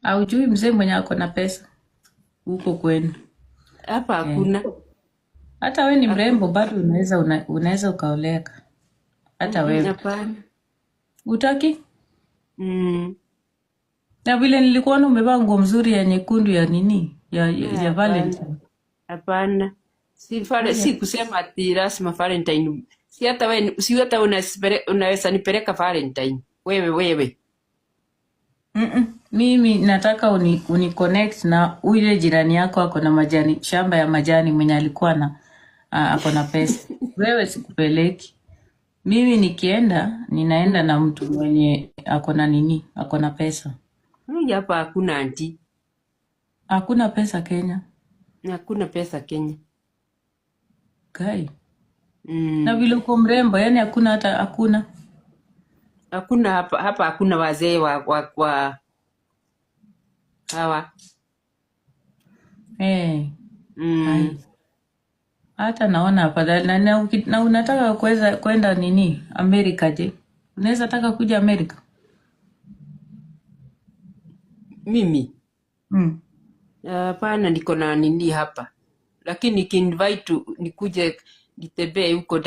Haujui mzee mwenye ako na pesa huko kwenu? Hapa Eh. hakuna. Hata we ni Hakuna. mrembo bado unaweza ukaoleka. Hata wewe. Hapana. Utaki? Mm. Na vile nilikuona umevaa nguo mzuri ya nyekundu ya nini? Ya Hapana. Valentine. Hapana. Si kusema ati lazima Valentine. Si hata unaweza nipeleka Valentine. Wewe. Mimi nataka uniconnect na ule jirani yako ako na majani, shamba ya majani mwenye alikuwa ako na pesa. Wewe sikupeleki. Mimi nikienda, ninaenda na mtu mwenye ako na nini, ako na pesa. Hapa hakuna anti. Hakuna pesa Kenya. Hakuna pesa Kenya. Kai. Na vile uko mrembo, yani hakuna Hakuna hapa hakuna wazee wa hawa. Hata naona afadhali na unataka kwenda nini Amerika. Je, unaweza taka kuja Amerika? Mimi hapana, niko na nini hapa, lakini nikiinvite nikuje nitembee huko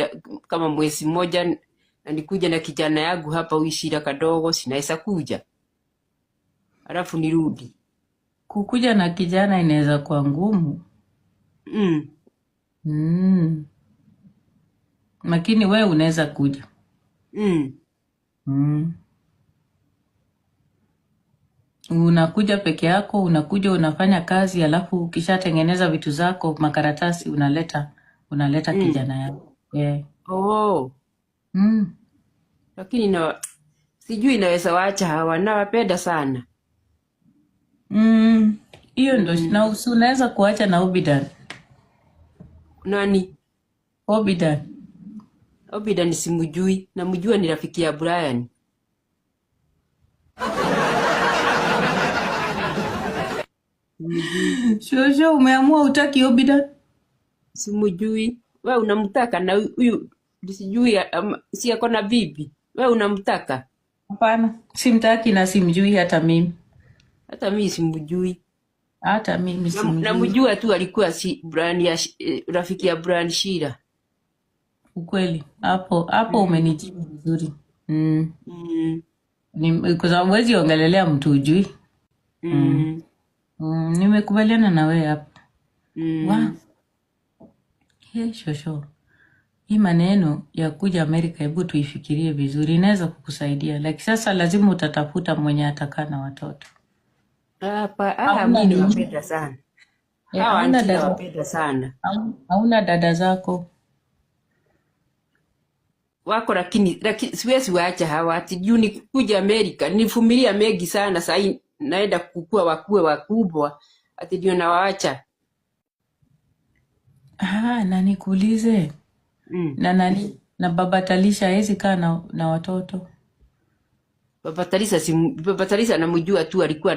kama mwezi mmoja, na nikuje na kijana yangu hapa uishira kadogo, sinaweza kuja alafu nirudi. Kukuja na kijana inaweza kuwa ngumu. Lakini wewe unaweza kuja. Unakuja peke yako, unakuja unafanya kazi, alafu ukishatengeneza vitu zako makaratasi unaleta kijana yako. Yeah. Oh. Lakini sijui naweza waacha hawa, nawapenda sana. Hiyo ndo na unaweza kuacha na Obidan. Nani? Obidan. Obidan simujui, namjua ni rafiki ya Brian. Shosho, umeamua utaki Obidan? Simujui. Wewe unamtaka na huyu sijui si ako na bibi. Wewe unamtaka? Hapana, simtaki na simjui hata mimi. Hata mimi simjui. Hata mimi simjui. Namjua tu alikuwa Brian rafiki ya Brian Shira. Ukweli. Hapo umenijibu vizuri. Kwa sababu huwezi ongelelea mtu ujui. Nimekubaliana na wewe hapo. Shosho. Hii maneno ya kuja Amerika, hebu tuifikirie vizuri, inaweza kukusaidia. Lakini sasa lazima utatafuta mwenye atakaa na watoto. Mimi nawapenda sana. Nawapenda sana. Hauna dada zako? Wako lakini siwezi waacha hawa ati juu nikuja Amerika. Nivumilia mengi sana, sasa naenda kukua wakubwa ati ndio nawaacha. Na nikuulize. Na baba Talisha hawezi kaa na watoto? Baba Talisha namjua tu alikuwa